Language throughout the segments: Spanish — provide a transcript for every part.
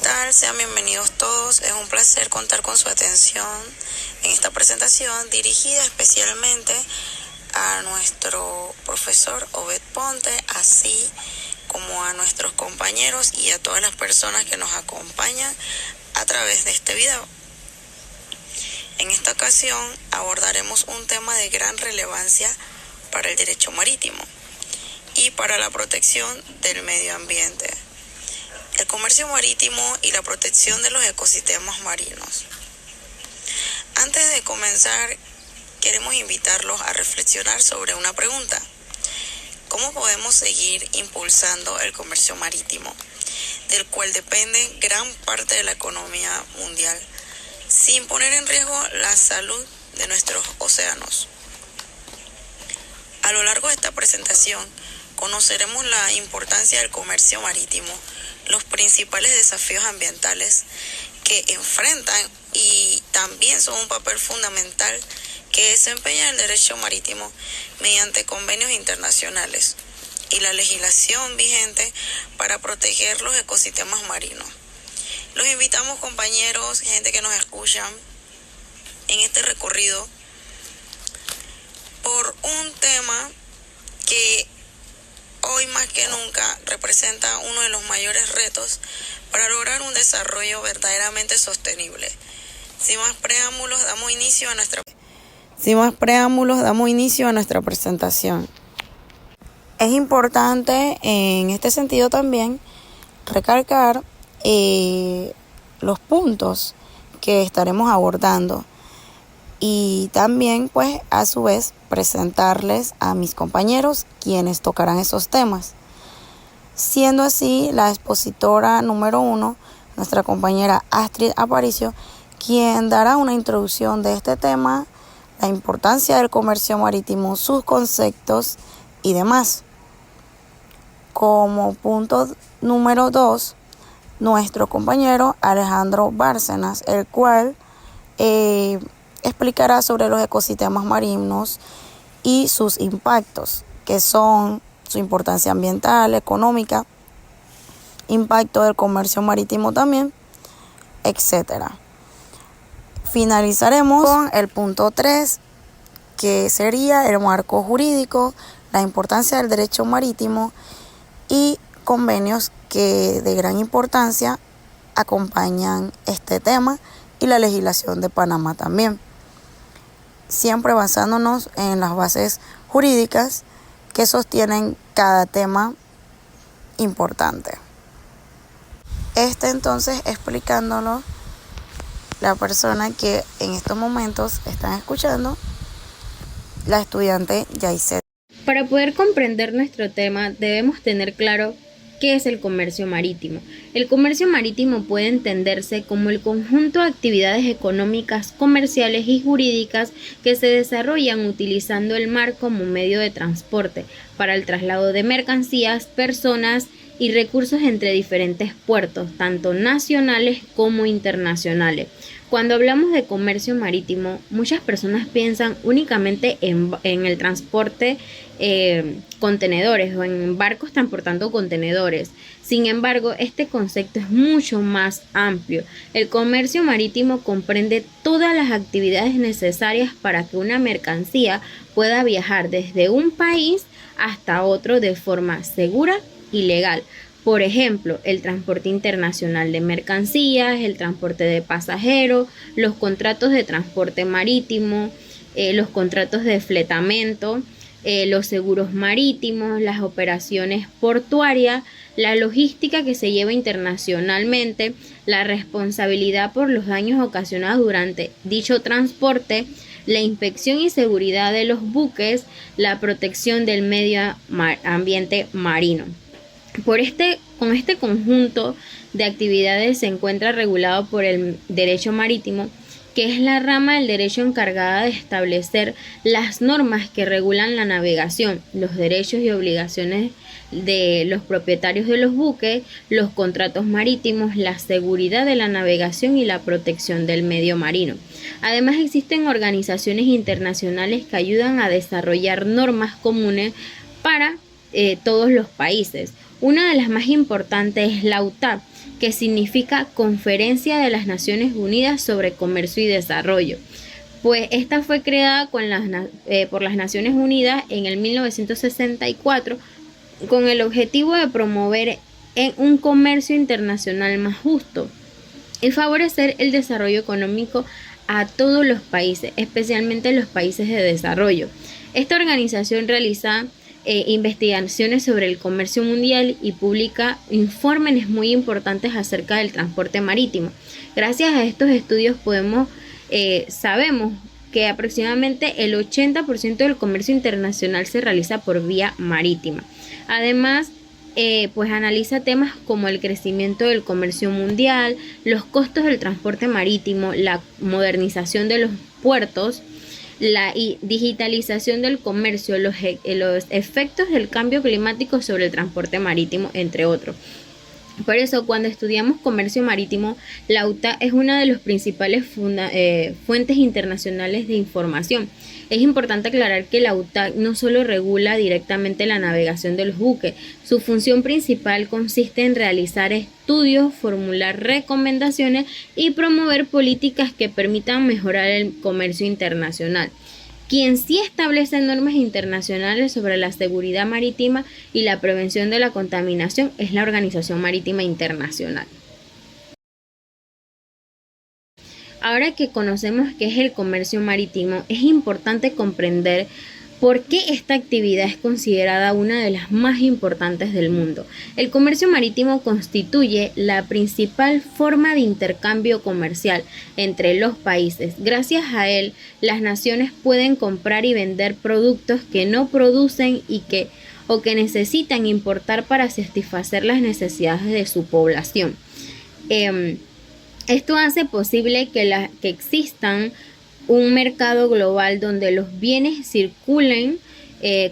tal? Sean bienvenidos todos. Es un placer contar con su atención en esta presentación dirigida especialmente a nuestro profesor Obed Ponte, así como a nuestros compañeros y a todas las personas que nos acompañan a través de este video. En esta ocasión abordaremos un tema de gran relevancia para el derecho marítimo y para la protección del medio ambiente, el comercio marítimo y la protección de los ecosistemas marinos. Antes de comenzar, queremos invitarlos a reflexionar sobre una pregunta: ¿cómo podemos seguir impulsando el comercio marítimo, del cual depende gran parte de la economía mundial, sin poner en riesgo la salud de nuestros océanos? A lo largo de esta presentación conoceremos la importancia del comercio marítimo, los principales desafíos ambientales que enfrentan y también son un papel fundamental que desempeña el derecho marítimo mediante convenios internacionales y la legislación vigente para proteger los ecosistemas marinos. Los invitamos, compañeros, gente que nos escuchan, en este recorrido por un tema que hoy más que nunca representa uno de los mayores retos para lograr un desarrollo verdaderamente sostenible. Sin más preámbulos, damos inicio a nuestra presentación. Es importante en este sentido también recalcar los puntos que estaremos abordando y también pues a su vez presentarles a mis compañeros quienes tocarán esos temas, siendo así la expositora número 1, nuestra compañera Astrid Aparicio, quien dará una introducción de este tema, la importancia del comercio marítimo, sus conceptos y demás. Como punto número 2, nuestro compañero Alejandro Bárcenas, el cual explicará sobre los ecosistemas marinos y sus impactos, que son su importancia ambiental, económica, impacto del comercio marítimo también, etc. Finalizaremos con el punto 3, que sería el marco jurídico, la importancia del derecho marítimo y convenios que de gran importancia acompañan este tema y la legislación de Panamá también, siempre basándonos en las bases jurídicas que sostienen cada tema importante. Entonces explicándolo la persona que en estos momentos están escuchando, la estudiante Yaiset. Para poder comprender nuestro tema debemos tener claro ¿qué es el comercio marítimo? El comercio marítimo puede entenderse como el conjunto de actividades económicas, comerciales y jurídicas que se desarrollan utilizando el mar como medio de transporte para el traslado de mercancías, personas y recursos entre diferentes puertos, tanto nacionales como internacionales. Cuando hablamos de comercio marítimo, muchas personas piensan únicamente en el transporte contenedores o en barcos transportando contenedores. Sin embargo, este concepto es mucho más amplio. El comercio marítimo comprende todas las actividades necesarias para que una mercancía pueda viajar desde un país hasta otro de forma segura y legal. Por ejemplo, el transporte internacional de mercancías, el transporte de pasajeros, los contratos de transporte marítimo, los contratos de fletamento, los seguros marítimos, las operaciones portuarias, la logística que se lleva internacionalmente, la responsabilidad por los daños ocasionados durante dicho transporte, la inspección y seguridad de los buques, la protección del medio ambiente marino. Con este conjunto de actividades se encuentra regulado por el derecho marítimo, que es la rama del derecho encargada de establecer las normas que regulan la navegación, los derechos y obligaciones de los propietarios de los buques, los contratos marítimos, la seguridad de la navegación y la protección del medio marino. Además, existen organizaciones internacionales que ayudan a desarrollar normas comunes para todos los países. Una de las más importantes es la UTAP, que significa Conferencia de las Naciones Unidas sobre Comercio y Desarrollo. Pues esta fue creada por las Naciones Unidas en el 1964 con el objetivo de promover un comercio internacional más justo y favorecer el desarrollo económico a todos los países, especialmente los países de desarrollo. Esta organización realiza investigaciones sobre el comercio mundial y publica informes muy importantes acerca del transporte marítimo. Gracias a estos estudios sabemos que aproximadamente el 80% del comercio internacional se realiza por vía marítima. Además, pues analiza temas como el crecimiento del comercio mundial, los costos del transporte marítimo, la modernización de los puertos, la digitalización del comercio, los efectos del cambio climático sobre el transporte marítimo, entre otros. Por eso, cuando estudiamos comercio marítimo, la UTA es una de las principales fuentes internacionales de información. Es importante aclarar que la UTA no solo regula directamente la navegación de los buques, su función principal consiste en realizar estudios, formular recomendaciones y promover políticas que permitan mejorar el comercio internacional. Quien sí establece normas internacionales sobre la seguridad marítima y la prevención de la contaminación es la Organización Marítima Internacional. Ahora que conocemos qué es el comercio marítimo, es importante comprender por qué esta actividad es considerada una de las más importantes del mundo. El comercio marítimo constituye la principal forma de intercambio comercial entre los países. Gracias a él, las naciones pueden comprar y vender productos que no producen o que necesitan importar para satisfacer las necesidades de su población. Esto hace posible que existan un mercado global donde los bienes circulen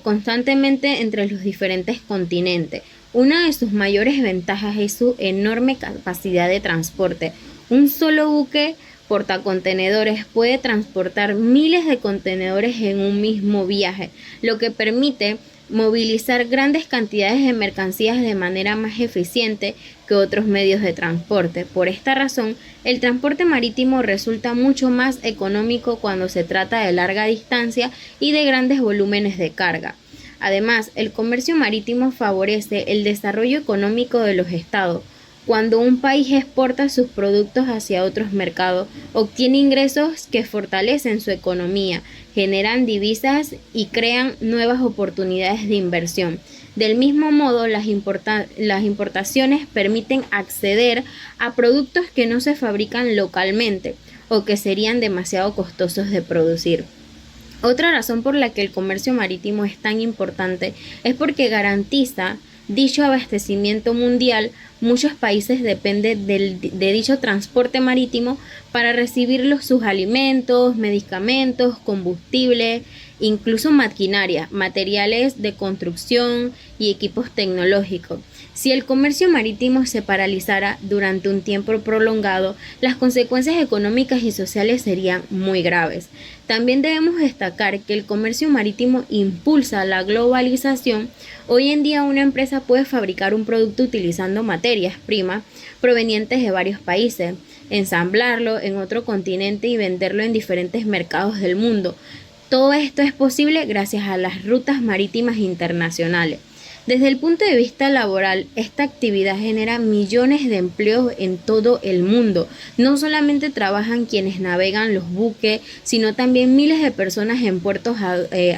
constantemente entre los diferentes continentes. Una de sus mayores ventajas es su enorme capacidad de transporte. Un solo buque portacontenedores puede transportar miles de contenedores en un mismo viaje, lo que permite movilizar grandes cantidades de mercancías de manera más eficiente que otros medios de transporte. Por esta razón, el transporte marítimo resulta mucho más económico cuando se trata de larga distancia y de grandes volúmenes de carga. Además, el comercio marítimo favorece el desarrollo económico de los estados. Cuando un país exporta sus productos hacia otros mercados, obtiene ingresos que fortalecen su economía, generan divisas y crean nuevas oportunidades de inversión. Del mismo modo, las importaciones permiten acceder a productos que no se fabrican localmente o que serían demasiado costosos de producir. Otra razón por la que el comercio marítimo es tan importante es porque garantiza dicho abastecimiento mundial. Muchos países dependen de dicho transporte marítimo para recibir sus alimentos, medicamentos, combustible, incluso maquinaria, materiales de construcción y equipos tecnológicos. Si el comercio marítimo se paralizara durante un tiempo prolongado, las consecuencias económicas y sociales serían muy graves. También debemos destacar que el comercio marítimo impulsa la globalización. Hoy en día una empresa puede fabricar un producto utilizando materias primas provenientes de varios países, ensamblarlo en otro continente y venderlo en diferentes mercados del mundo. Todo esto es posible gracias a las rutas marítimas internacionales. Desde el punto de vista laboral, esta actividad genera millones de empleos en todo el mundo. No solamente trabajan quienes navegan los buques, sino también miles de personas en puertos,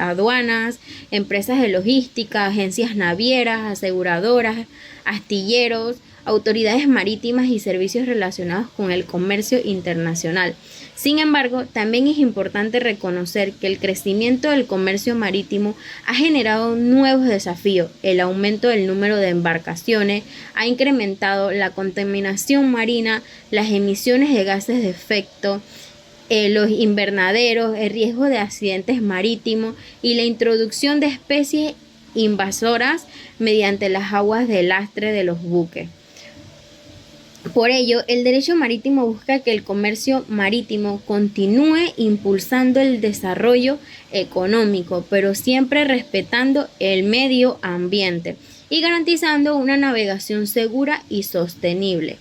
aduanas, empresas de logística, agencias navieras, aseguradoras, astilleros, autoridades marítimas y servicios relacionados con el comercio internacional. Sin embargo, también es importante reconocer que el crecimiento del comercio marítimo ha generado nuevos desafíos. El aumento del número de embarcaciones ha incrementado la contaminación marina, las emisiones de gases de efecto, los invernaderos, el riesgo de accidentes marítimos y la introducción de especies invasoras mediante las aguas de lastre de los buques. Por ello, el derecho marítimo busca que el comercio marítimo continúe impulsando el desarrollo económico, pero siempre respetando el medio ambiente. y garantizando una navegación segura y sostenible.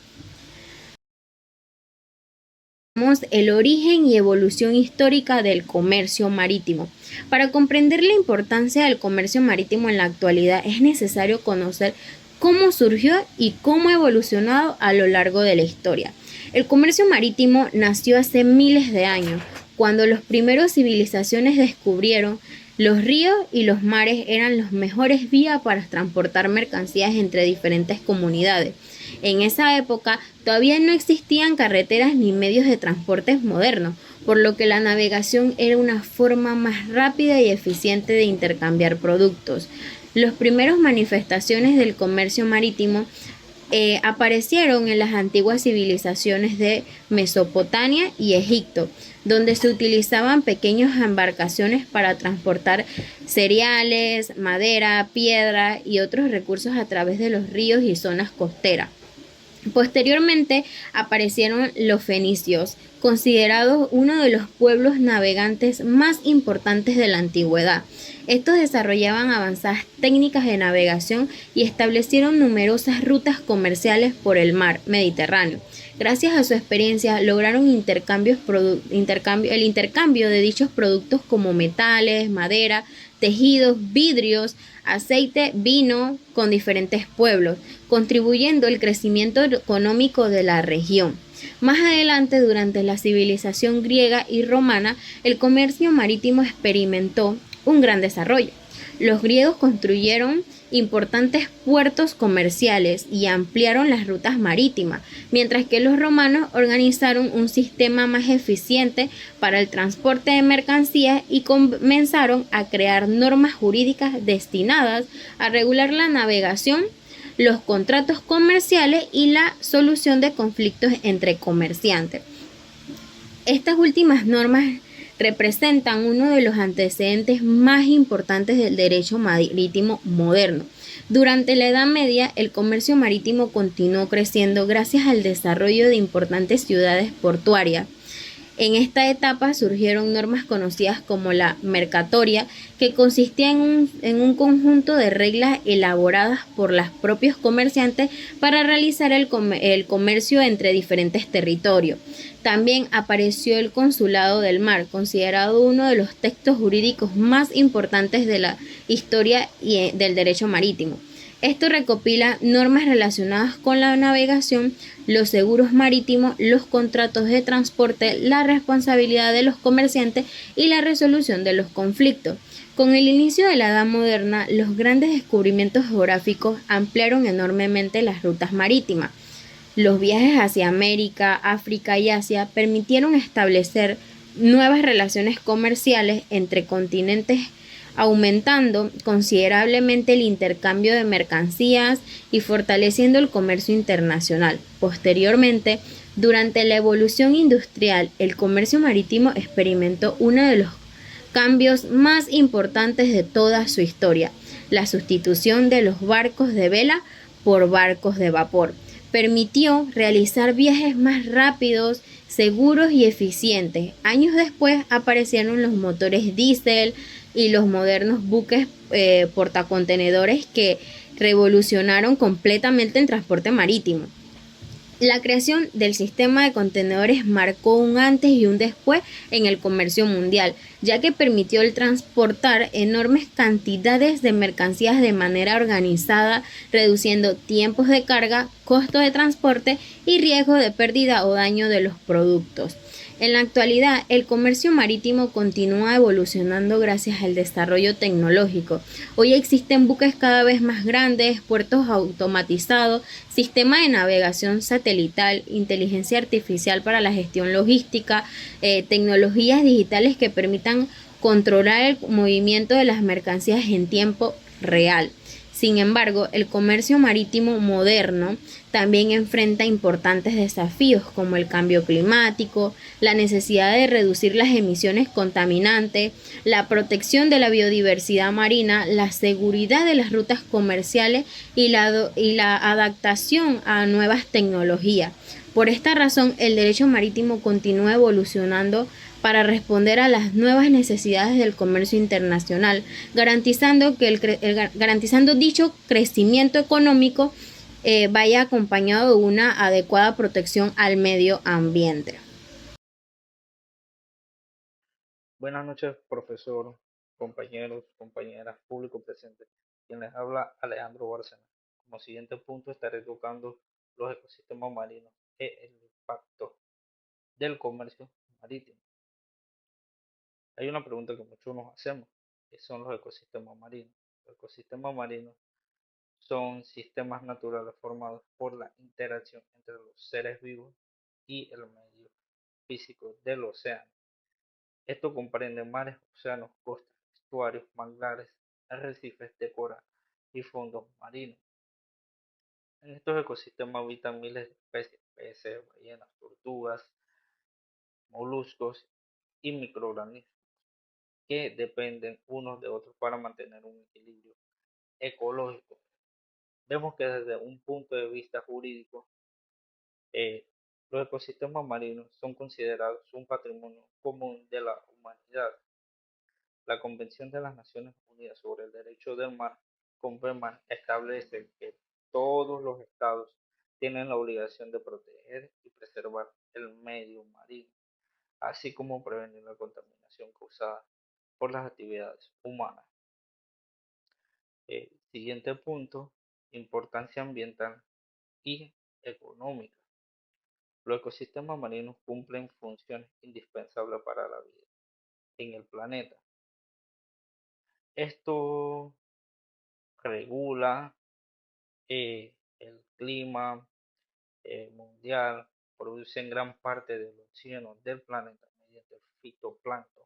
El origen y evolución histórica del comercio marítimo. Para comprender la importancia del comercio marítimo en la actualidad es necesario conocer cómo surgió y cómo ha evolucionado a lo largo de la historia. El comercio marítimo nació hace miles de años, cuando las primeras civilizaciones descubrieron los ríos y los mares eran las mejores vías para transportar mercancías entre diferentes comunidades. En esa época todavía no existían carreteras ni medios de transporte modernos, por lo que la navegación era una forma más rápida y eficiente de intercambiar productos. Las primeras manifestaciones del comercio marítimo aparecieron en las antiguas civilizaciones de Mesopotamia y Egipto, donde se utilizaban pequeñas embarcaciones para transportar cereales, madera, piedra y otros recursos a través de los ríos y zonas costeras. Posteriormente aparecieron los fenicios, considerados uno de los pueblos navegantes más importantes de la antigüedad. Estos desarrollaban avanzadas técnicas de navegación y establecieron numerosas rutas comerciales por el mar Mediterráneo. Gracias a su experiencia lograron el intercambio de dichos productos como metales, madera, tejidos, vidrios, aceite, vino con diferentes pueblos, contribuyendo al crecimiento económico de la región. Más adelante, durante la civilización griega y romana, el comercio marítimo experimentó un gran desarrollo. Los griegos construyeron importantes puertos comerciales y ampliaron las rutas marítimas, mientras que los romanos organizaron un sistema más eficiente para el transporte de mercancías y comenzaron a crear normas jurídicas destinadas a regular la navegación, los contratos comerciales y la solución de conflictos entre comerciantes. Estas últimas normas representan uno de los antecedentes más importantes del derecho marítimo moderno. Durante la Edad Media, el comercio marítimo continuó creciendo gracias al desarrollo de importantes ciudades portuarias. En esta etapa surgieron normas conocidas como la mercatoria, que consistía en un conjunto de reglas elaboradas por los propios comerciantes para realizar el comercio entre diferentes territorios. También apareció el Consulado del Mar, considerado uno de los textos jurídicos más importantes de la historia y del derecho marítimo. Esto recopila normas relacionadas con la navegación, los seguros marítimos, los contratos de transporte, la responsabilidad de los comerciantes y la resolución de los conflictos. Con el inicio de la Edad Moderna, los grandes descubrimientos geográficos ampliaron enormemente las rutas marítimas. Los viajes hacia América, África y Asia permitieron establecer nuevas relaciones comerciales entre continentes, aumentando considerablemente el intercambio de mercancías y fortaleciendo el comercio internacional. Posteriormente, durante la evolución industrial, el comercio marítimo experimentó uno de los cambios más importantes de toda su historia: la sustitución de los barcos de vela por barcos de vapor. Permitió realizar viajes más rápidos, seguros y eficientes. Años después aparecieron los motores diésel y los modernos buques portacontenedores que revolucionaron completamente el transporte marítimo. La creación del sistema de contenedores marcó un antes y un después en el comercio mundial, ya que permitió el transportar enormes cantidades de mercancías de manera organizada, reduciendo tiempos de carga, costos de transporte y riesgo de pérdida o daño de los productos. En la actualidad, el comercio marítimo continúa evolucionando gracias al desarrollo tecnológico. Hoy existen buques cada vez más grandes, puertos automatizados, sistemas de navegación satelital, inteligencia artificial para la gestión logística, tecnologías digitales que permitan controlar el movimiento de las mercancías en tiempo real. Sin embargo, el comercio marítimo moderno también enfrenta importantes desafíos como el cambio climático, la necesidad de reducir las emisiones contaminantes, la protección de la biodiversidad marina, la seguridad de las rutas comerciales y la adaptación a nuevas tecnologías. Por esta razón, el derecho marítimo continúa evolucionando para responder a las nuevas necesidades del comercio internacional, garantizando dicho crecimiento económico vaya acompañado de una adecuada protección al medio ambiente. Buenas noches, profesor, compañeros, compañeras, público presente. Quien les habla, Alejandro Bárcena. Como siguiente punto estaré tocando los ecosistemas marinos y el impacto del comercio marítimo. Hay una pregunta que muchos nos hacemos, ¿qué son los ecosistemas marinos? Los ecosistemas marinos son sistemas naturales formados por la interacción entre los seres vivos y el medio físico del océano. Esto comprende mares, océanos, costas, estuarios, manglares, arrecifes de coral y fondos marinos. En estos ecosistemas habitan miles de especies, peces, ballenas, tortugas, moluscos y microorganismos que dependen unos de otros para mantener un equilibrio ecológico. Vemos que desde un punto de vista jurídico, eh, los ecosistemas marinos son considerados un patrimonio común de la humanidad. La Convención de las Naciones Unidas sobre el Derecho del Mar, CONVEMAR, establece que todos los estados tienen la obligación de proteger y preservar el medio marino, así como prevenir la contaminación causada por las actividades humanas. Siguiente punto, importancia ambiental y económica. Los ecosistemas marinos cumplen funciones indispensables para la vida en el planeta. Esto regula el clima mundial, producen gran parte del oxígeno del planeta mediante el fitoplancton,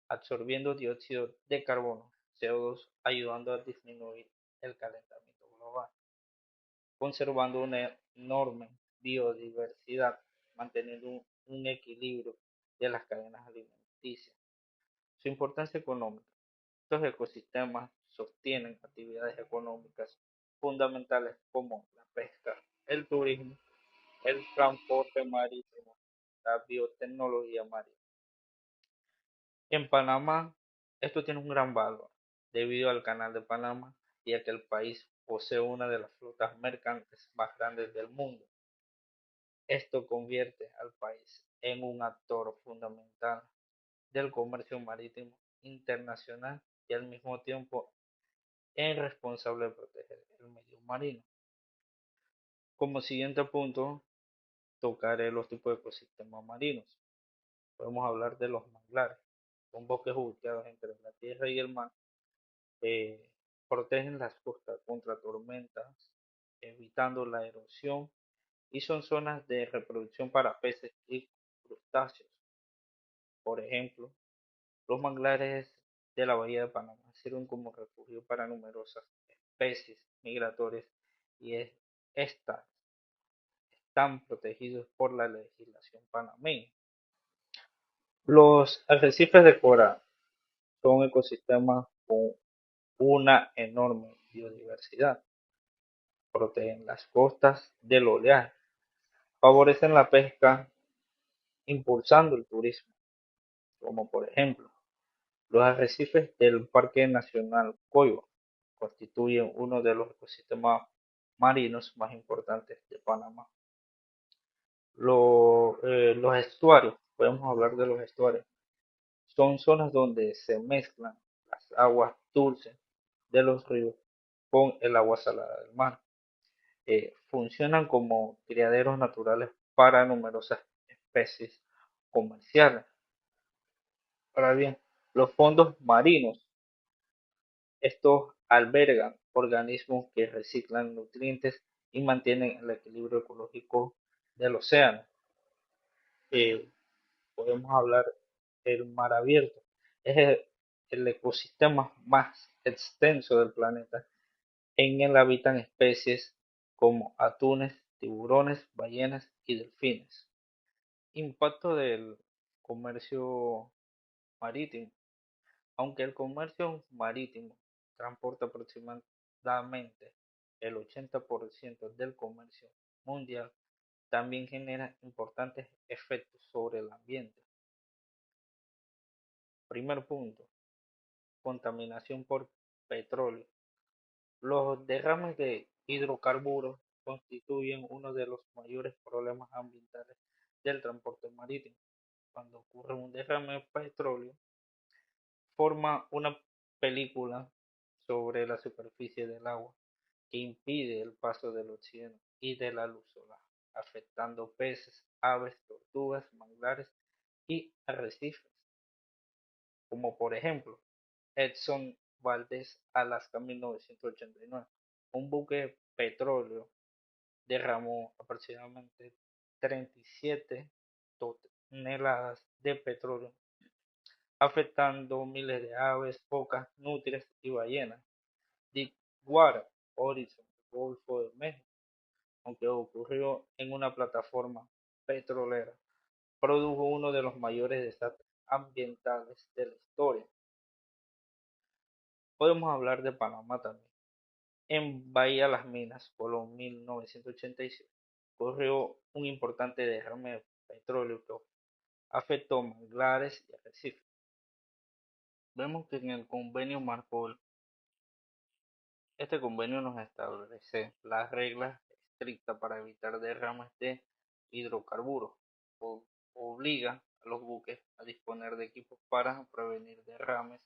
absorbiendo dióxido de carbono, CO2, ayudando a disminuir el calentamiento global, conservando una enorme biodiversidad, manteniendo un equilibrio de las cadenas alimenticias. Su importancia económica. Estos ecosistemas sostienen actividades económicas fundamentales como la pesca, el turismo, el transporte marítimo, la biotecnología marina. En Panamá, esto tiene un gran valor debido al Canal de Panamá y a que el país posee una de las flotas mercantes más grandes del mundo. Esto convierte al país en un actor fundamental del comercio marítimo internacional y al mismo tiempo es responsable de proteger el medio marino. Como siguiente punto, tocaré los tipos de ecosistemas marinos. Podemos hablar de los manglares. Son bosques ubicados entre la tierra y el mar. eh, Protegen las costas contra tormentas, evitando la erosión y son zonas de reproducción para peces y crustáceos. Por ejemplo, los manglares de la bahía de Panamá sirven como refugio para numerosas especies migratorias y estas están protegidos por la legislación panameña. Los arrecifes de coral son ecosistemas con una enorme biodiversidad. Protegen las costas del oleaje, favorecen la pesca, impulsando el turismo, como por ejemplo los arrecifes del Parque Nacional Coiba constituyen uno de los ecosistemas marinos más importantes de Panamá. Los estuarios, podemos hablar de los estuarios, son zonas donde se mezclan las aguas dulces de los ríos con el agua salada del mar. Funcionan como criaderos naturales para numerosas especies comerciales. Ahora bien, los fondos marinos, estos albergan organismos que reciclan nutrientes y mantienen el equilibrio ecológico del océano. Eh, Podemos hablar del mar abierto. Es el ecosistema más extenso del planeta. En él habitan especies como atunes tiburones, ballenas y delfines. Impacto del comercio marítimo. Aunque el comercio marítimo transporta aproximadamente el 80% del comercio mundial, también genera importantes efectos sobre el ambiente. Primer punto, contaminación por petróleo. Los derrames de hidrocarburos constituyen uno de los mayores problemas ambientales del transporte marítimo. Cuando ocurre un derrame de petróleo, forma una película sobre la superficie del agua que impide el paso del oxígeno y de la luz solar, afectando peces, aves, tortugas, manglares y arrecifes, como por ejemplo Edson Valdez, Alaska, 1989. Un buque de petróleo derramó aproximadamente 37 toneladas de petróleo, afectando miles de aves, focas, nutrias y ballenas. Deepwater Horizon, Golfo de México, aunque ocurrió en una plataforma petrolera, produjo uno de los mayores desastres ambientales de la historia. Podemos hablar de Panamá también. En Bahía Las Minas, Colón, 1987, ocurrió un importante derrame de petróleo que afectó manglares y arrecifes. Vemos que en el convenio Marpol, este convenio nos establece las reglas estrictas para evitar derrames de hidrocarburos. Obliga a los buques a disponer de equipos para prevenir derrames,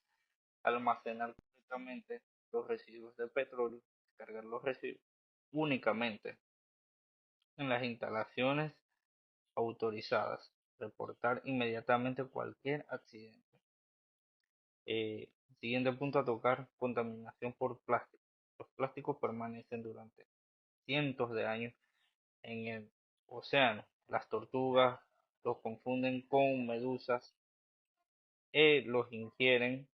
almacenar correctamente los residuos de petróleo, descargar los residuos únicamente en las instalaciones autorizadas, reportar inmediatamente cualquier accidente. Siguiente punto a tocar, contaminación por plástico. Los plásticos permanecen durante cientos de años en el océano. Las tortugas los confunden con medusas, los ingieren.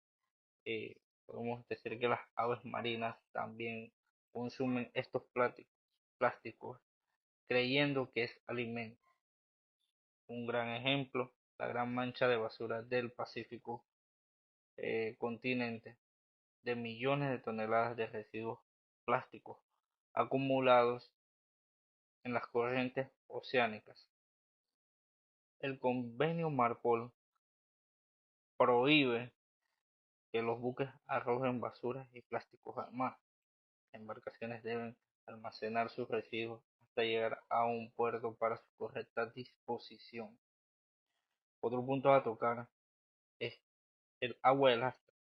Podemos decir que las aves marinas también consumen estos plásticos creyendo que es alimento. Un gran ejemplo, la gran mancha de basura del Pacífico continente, de millones de toneladas de residuos plásticos acumulados en las corrientes oceánicas. El convenio Marpol prohíbe que los buques arrojen basuras y plásticos al mar. Las embarcaciones deben almacenar sus residuos hasta llegar a un puerto para su correcta disposición. Otro punto a tocar es el agua de lastre.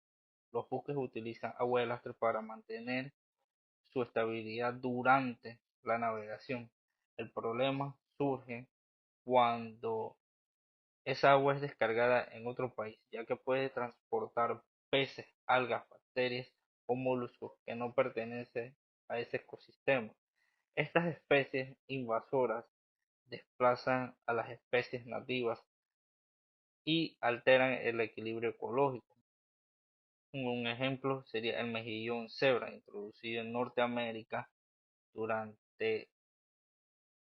Los buques utilizan agua de lastre para mantener su estabilidad durante la navegación. El problema surge cuando esa agua es descargada en otro país, ya que puede transportar peces, algas, bacterias o moluscos que no pertenecen a ese ecosistema. Estas especies invasoras desplazan a las especies nativas y alteran el equilibrio ecológico. Un ejemplo sería el mejillón cebra, introducido en Norteamérica durante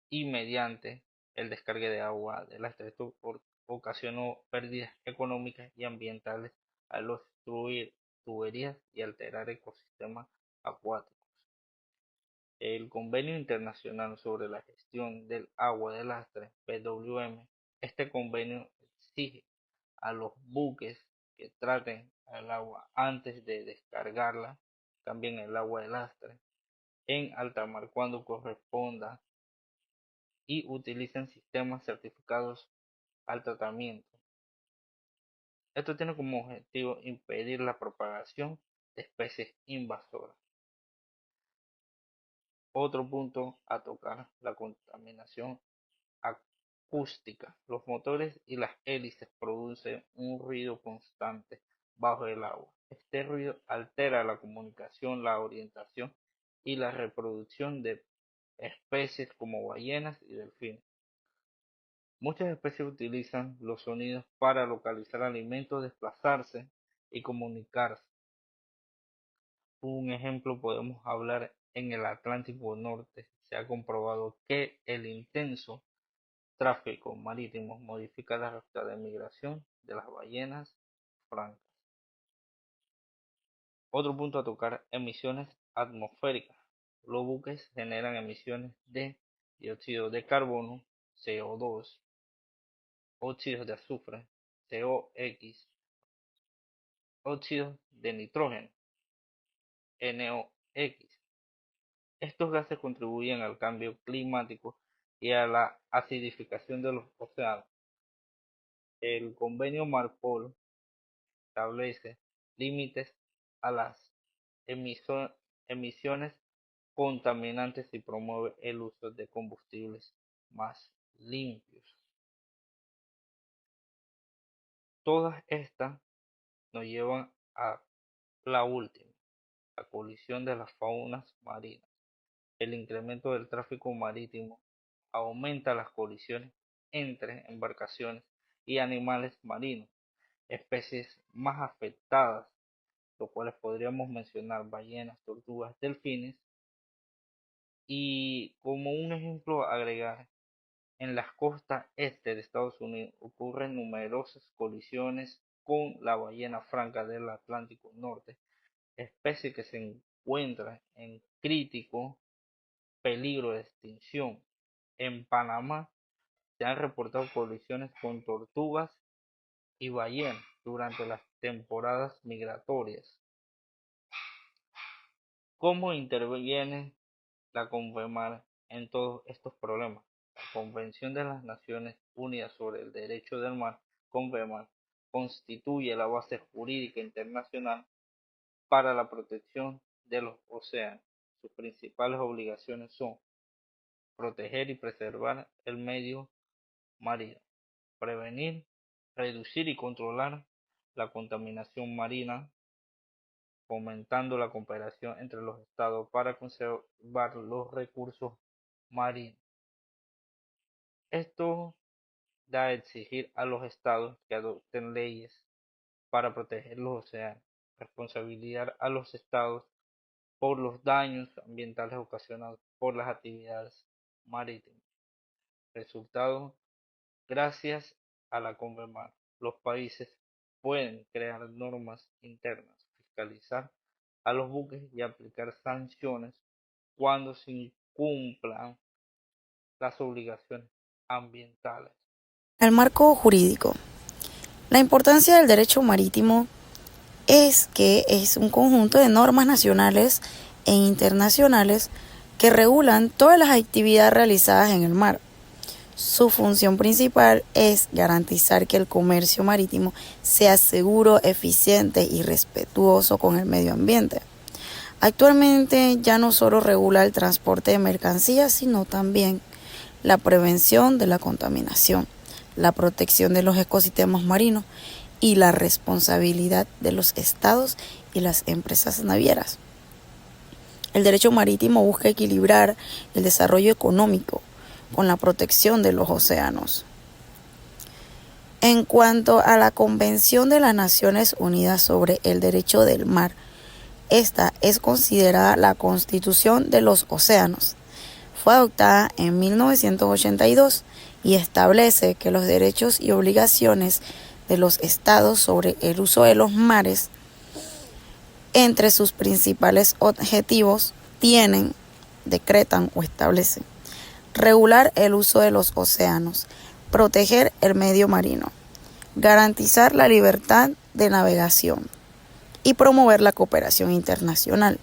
y mediante el descargue de agua de las ocasionó pérdidas económicas y ambientales al obstruir tuberías y alterar ecosistemas acuáticos. El Convenio Internacional sobre la Gestión del Agua de Lastre, PWM, este convenio exige a los buques que traten el agua antes de descargarla, cambien el agua de lastre en alta mar cuando corresponda y utilicen sistemas certificados al tratamiento. Esto tiene como objetivo impedir la propagación de especies invasoras. Otro punto a tocar, la contaminación acústica. Los motores y las hélices producen un ruido constante bajo el agua. Este ruido altera la comunicación, la orientación y la reproducción de especies como ballenas y delfines. Muchas especies utilizan los sonidos para localizar alimentos, desplazarse y comunicarse. Un ejemplo podemos hablar en el Atlántico Norte, se ha comprobado que el intenso tráfico marítimo modifica la ruta de migración de las ballenas francas. Otro punto a tocar: emisiones atmosféricas. Los buques generan emisiones de dióxido de carbono, CO2, óxidos de azufre, COX, óxidos de nitrógeno, NOx. Estos gases contribuyen al cambio climático y a la acidificación de los océanos. El convenio MARPOL establece límites a las emisiones contaminantes y promueve el uso de combustibles más limpios. Todas estas nos llevan a la última, la colisión de las faunas marinas. El incremento del tráfico marítimo aumenta las colisiones entre embarcaciones y animales marinos. Especies más afectadas, los cuales podríamos mencionar ballenas, tortugas, delfines, y como un ejemplo agregar, en las costas este de Estados Unidos ocurren numerosas colisiones con la ballena franca del Atlántico Norte, especie que se encuentra en crítico peligro de extinción. En Panamá se han reportado colisiones con tortugas y ballenas durante las temporadas migratorias. ¿Cómo interviene la CONVEMAR en todos estos problemas? La Convención de las Naciones Unidas sobre el Derecho del Mar, CONVEMAR, constituye la base jurídica internacional para la protección de los océanos. Sus principales obligaciones son proteger y preservar el medio marino, prevenir, reducir y controlar la contaminación marina, fomentando la cooperación entre los estados para conservar los recursos marinos. Esto da a exigir a los estados que adopten leyes para proteger los océanos, responsabilizar a los estados por los daños ambientales ocasionados por las actividades marítimas. Resultado: gracias a la CONVEMAR, los países pueden crear normas internas, fiscalizar a los buques y aplicar sanciones cuando se incumplan las obligaciones ambientales. El marco jurídico. La importancia del derecho marítimo es que es un conjunto de normas nacionales e internacionales que regulan todas las actividades realizadas en el mar. Su función principal es garantizar que el comercio marítimo sea seguro, eficiente y respetuoso con el medio ambiente. Actualmente ya no solo regula el transporte de mercancías, sino también la prevención de la contaminación, la protección de los ecosistemas marinos y la responsabilidad de los estados y las empresas navieras. El derecho marítimo busca equilibrar el desarrollo económico con la protección de los océanos. En cuanto a la Convención de las Naciones Unidas sobre el Derecho del Mar, esta es considerada la Constitución de los Océanos. Fue adoptada en 1982 y establece que los derechos y obligaciones de los estados sobre el uso de los mares, entre sus principales objetivos, decretan o establecen regular el uso de los océanos, proteger el medio marino, garantizar la libertad de navegación y promover la cooperación internacional.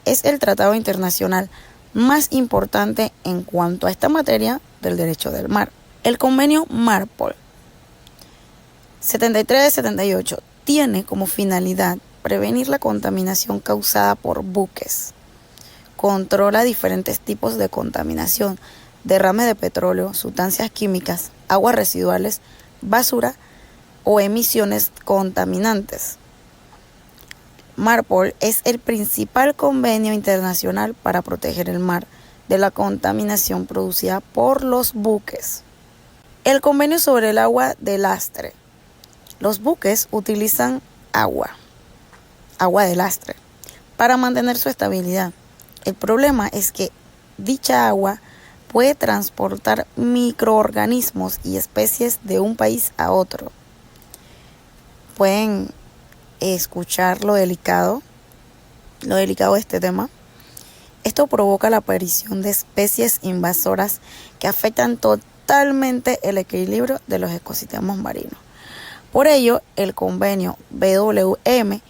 Es el tratado internacional más importante en cuanto a esta materia del derecho del mar. El convenio MARPOL 73-78 tiene como finalidad prevenir la contaminación causada por buques. Controla diferentes tipos de contaminación, derrames de petróleo, sustancias químicas, aguas residuales, basura o emisiones contaminantes. MARPOL es el principal convenio internacional para proteger el mar de la contaminación producida por los buques. El convenio sobre el agua de lastre. Los buques utilizan agua de lastre, para mantener su estabilidad. El problema es que dicha agua puede transportar microorganismos y especies de un país a otro. Pueden escuchar lo delicado de este tema. Esto provoca la aparición de especies invasoras que afectan totalmente el equilibrio de los ecosistemas marinos. Por ello, el convenio BWM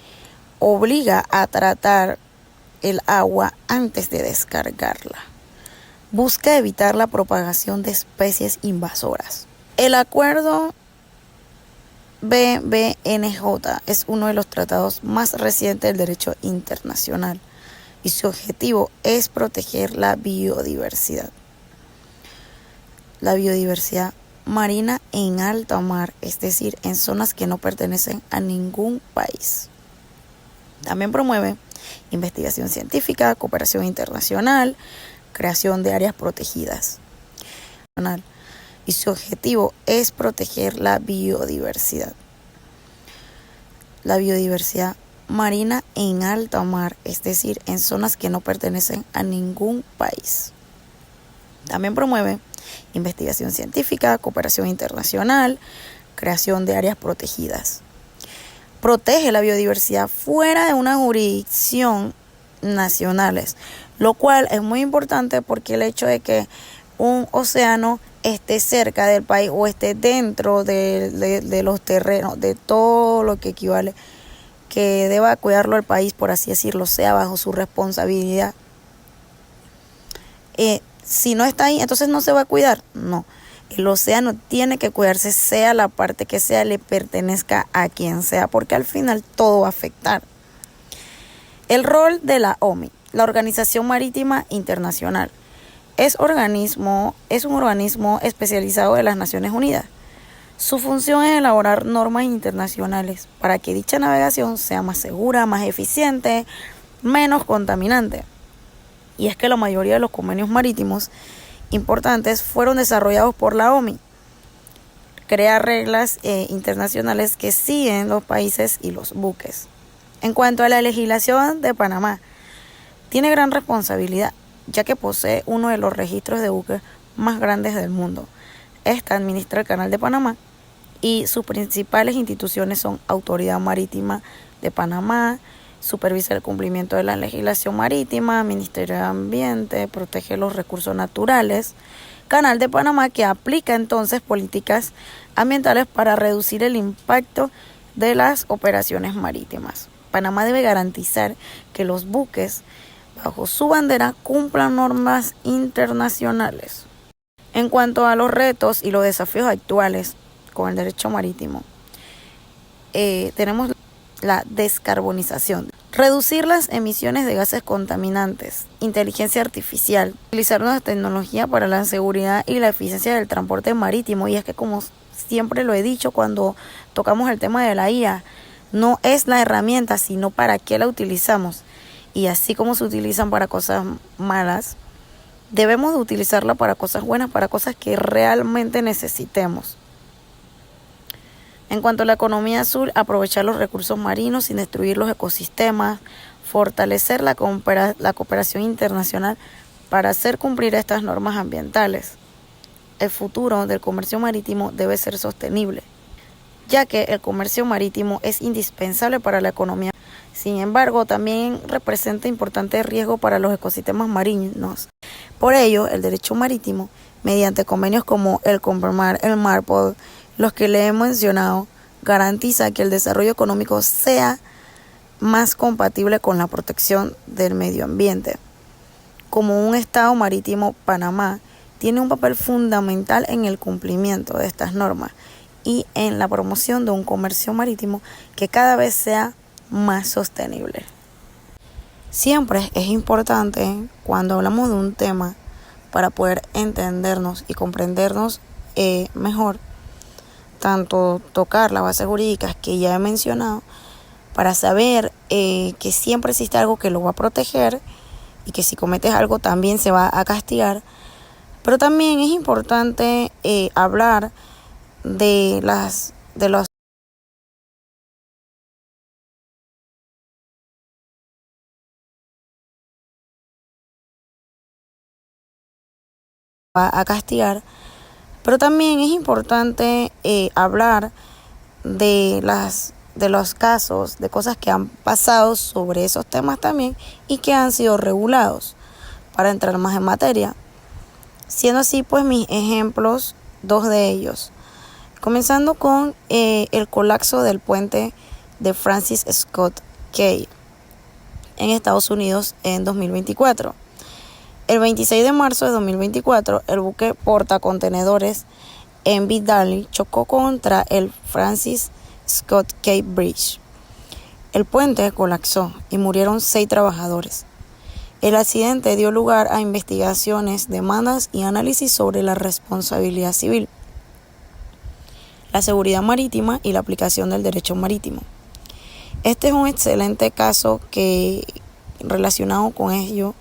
obliga a tratar el agua antes de descargarla. Busca evitar la propagación de especies invasoras. El acuerdo BBNJ es uno de los tratados más recientes del derecho internacional y su objetivo es proteger la biodiversidad. La biodiversidad marina en alta mar, es decir, en zonas que no pertenecen a ningún país. También promueve investigación científica, cooperación internacional, creación de áreas protegidas. Y su objetivo es proteger la biodiversidad. La biodiversidad marina en alta mar, es decir, en zonas que no pertenecen a ningún país. También promueve investigación científica, cooperación internacional, creación de áreas protegidas. Protege la biodiversidad fuera de una jurisdicción nacionales, lo cual es muy importante porque el hecho de que un océano esté cerca del país o esté dentro de los terrenos, de todo lo que equivale, que deba cuidarlo el país, por así decirlo, sea bajo su responsabilidad. Si no está ahí, entonces no se va a cuidar. No, el océano tiene que cuidarse, sea la parte que sea, le pertenezca a quien sea, porque al final todo va a afectar. El rol de la OMI, la Organización Marítima Internacional, es un organismo especializado de las Naciones Unidas. Su función es elaborar normas internacionales para que dicha navegación sea más segura, más eficiente, menos contaminante. Y es que la mayoría de los convenios marítimos importantes fueron desarrollados por la OMI. Crea reglas internacionales que siguen los países y los buques. En cuanto a la legislación de Panamá, tiene gran responsabilidad, ya que posee uno de los registros de buques más grandes del mundo. Esta administra el Canal de Panamá y sus principales instituciones son Autoridad Marítima de Panamá, supervisa el cumplimiento de la legislación marítima, Ministerio de Ambiente, protege los recursos naturales, Canal de Panamá, que aplica entonces políticas ambientales para reducir el impacto de las operaciones marítimas. Panamá debe garantizar que los buques bajo su bandera cumplan normas internacionales. En cuanto a los retos y los desafíos actuales con el derecho marítimo, tenemos la descarbonización, reducir las emisiones de gases contaminantes, inteligencia artificial, utilizar nueva tecnología para la seguridad y la eficiencia del transporte marítimo. Y es que, como siempre lo he dicho cuando tocamos el tema de la IA, no es la herramienta, sino para qué la utilizamos. Y así como se utilizan para cosas malas, debemos de utilizarla para cosas buenas, para cosas que realmente necesitemos. En cuanto a la economía azul, aprovechar los recursos marinos sin destruir los ecosistemas, fortalecer la cooperación internacional para hacer cumplir estas normas ambientales. El futuro del comercio marítimo debe ser sostenible, ya que el comercio marítimo es indispensable para la economía. Sin embargo, también representa importante riesgo para los ecosistemas marinos. Por ello, el derecho marítimo, mediante convenios como el Compromat, el MARPOL, los que le he mencionado, garantiza que el desarrollo económico sea más compatible con la protección del medio ambiente. Como un estado marítimo, Panamá tiene un papel fundamental en el cumplimiento de estas normas y en la promoción de un comercio marítimo que cada vez sea más sostenible. Siempre es importante cuando hablamos de un tema para poder entendernos y comprendernos mejor, tanto tocar las bases jurídicas que ya he mencionado, para saber que siempre existe algo que lo va a proteger y que si cometes algo también se va a castigar. Pero también es importante hablar de los va a castigar, pero también es importante hablar de los casos, de cosas que han pasado sobre esos temas también y que han sido regulados para entrar más en materia. Siendo así, pues mis ejemplos, dos de ellos. Comenzando con el colapso del puente de Francis Scott Key en Estados Unidos en 2024. El 26 de marzo de 2024, el buque portacontenedores MV Dali chocó contra el Francis Scott Key Bridge. El puente colapsó y murieron 6 trabajadores. El accidente dio lugar a investigaciones, demandas y análisis sobre la responsabilidad civil, la seguridad marítima y la aplicación del derecho marítimo. Este es un excelente caso que relacionado con ello,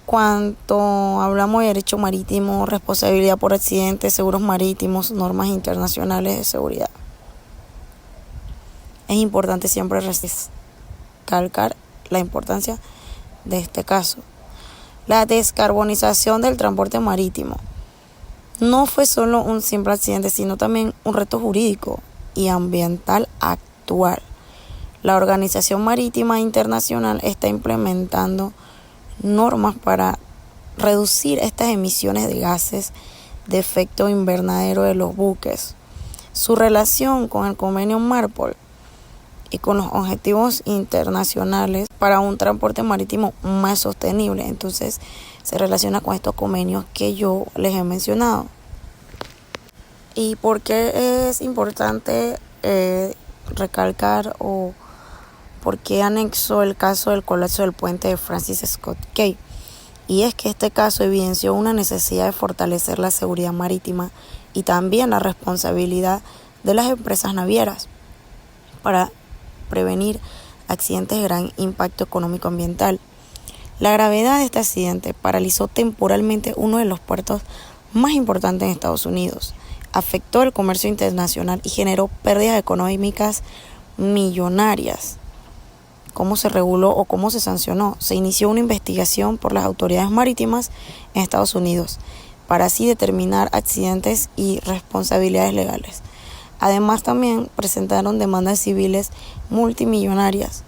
cuando hablamos de derecho marítimo, responsabilidad por accidentes, seguros marítimos, normas internacionales de seguridad. Es importante siempre recalcar la importancia de este caso. La descarbonización del transporte marítimo no fue solo un simple accidente, sino también un reto jurídico y ambiental actual. La Organización Marítima Internacional está implementando normas para reducir estas emisiones de gases de efecto invernadero de los buques. Su relación con el convenio MARPOL y con los objetivos internacionales para un transporte marítimo más sostenible. Entonces se relaciona con estos convenios que yo les he mencionado. ¿Y por qué es importante recalcar o por qué anexó el caso del colapso del puente de Francis Scott Key? Y es que este caso evidenció una necesidad de fortalecer la seguridad marítima y también la responsabilidad de las empresas navieras para prevenir accidentes de gran impacto económico ambiental. La gravedad de este accidente paralizó temporalmente uno de los puertos más importantes en Estados Unidos, afectó el comercio internacional y generó pérdidas económicas millonarias. ¿Cómo se reguló o cómo se sancionó? Se inició una investigación por las autoridades marítimas en Estados Unidos para así determinar accidentes y responsabilidades legales. Además, también presentaron demandas civiles multimillonarias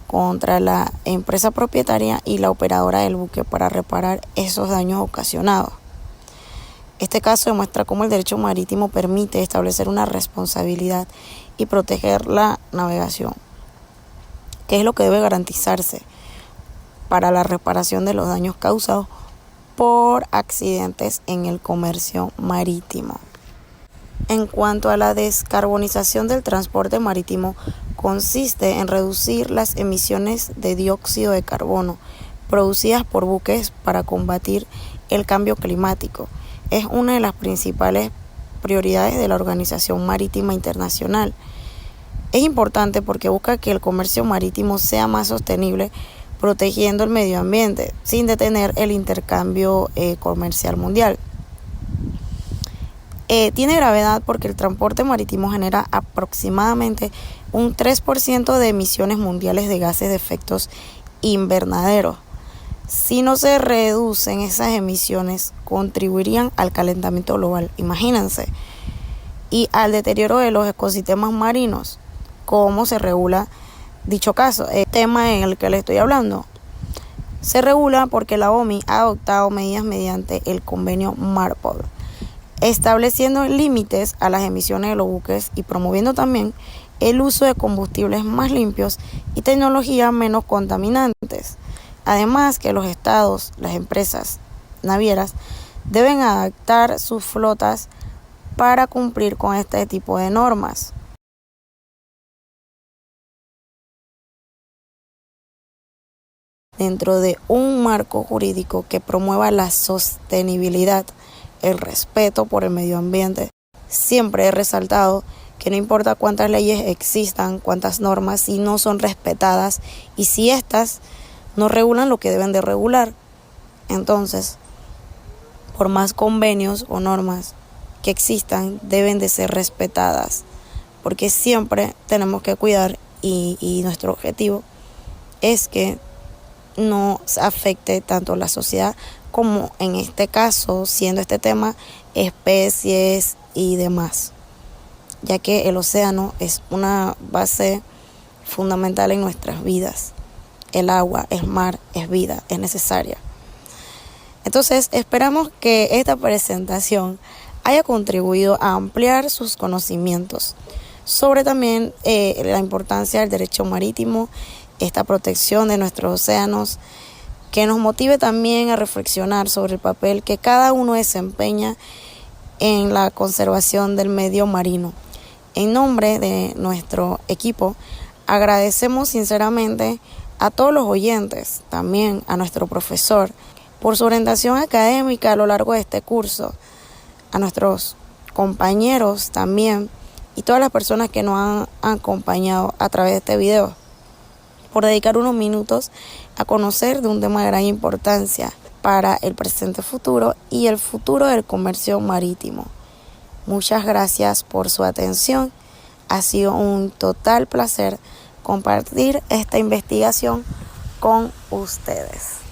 contra la empresa propietaria y la operadora del buque para reparar esos daños ocasionados. Este caso demuestra cómo el derecho marítimo permite establecer una responsabilidad y proteger la navegación, que es lo que debe garantizarse para la reparación de los daños causados por accidentes en el comercio marítimo. En cuanto a la descarbonización del transporte marítimo, consiste en reducir las emisiones de dióxido de carbono producidas por buques para combatir el cambio climático. Es una de las principales prioridades de la Organización Marítima Internacional. Es importante porque busca que el comercio marítimo sea más sostenible, protegiendo el medio ambiente, sin detener el intercambio comercial mundial. Tiene gravedad porque el transporte marítimo genera aproximadamente un 3% de emisiones mundiales de gases de efectos invernaderos. Si no se reducen esas emisiones, contribuirían al calentamiento global, imagínense, y al deterioro de los ecosistemas marinos. ¿Cómo se regula dicho caso? El tema en el que les estoy hablando se regula porque la OMI ha adoptado medidas mediante el convenio MARPOL, estableciendo límites a las emisiones de los buques y promoviendo también el uso de combustibles más limpios y tecnologías menos contaminantes. Además que los estados, las empresas navieras deben adaptar sus flotas para cumplir con este tipo de normas. Dentro de un marco jurídico que promueva la sostenibilidad, el respeto por el medio ambiente. Siempre he resaltado que no importa cuántas leyes existan, cuántas normas, si no son respetadas y si éstas no regulan lo que deben de regular, entonces, por más convenios o normas que existan, deben de ser respetadas, porque siempre tenemos que cuidar y nuestro objetivo es que no afecte tanto la sociedad como en este caso, siendo este tema especies y demás, ya que el océano es una base fundamental en nuestras vidas. El agua, el mar, es vida, es necesaria. Entonces, esperamos que esta presentación haya contribuido a ampliar sus conocimientos sobre también la importancia del derecho marítimo, esta protección de nuestros océanos, que nos motive también a reflexionar sobre el papel que cada uno desempeña en la conservación del medio marino. En nombre de nuestro equipo, agradecemos sinceramente a todos los oyentes, también a nuestro profesor, por su orientación académica a lo largo de este curso, a nuestros compañeros también y todas las personas que nos han acompañado a través de este video, por dedicar unos minutos a conocer de un tema de gran importancia para el presente futuro y el futuro del comercio marítimo. Muchas gracias por su atención. Ha sido un total placer compartir esta investigación con ustedes.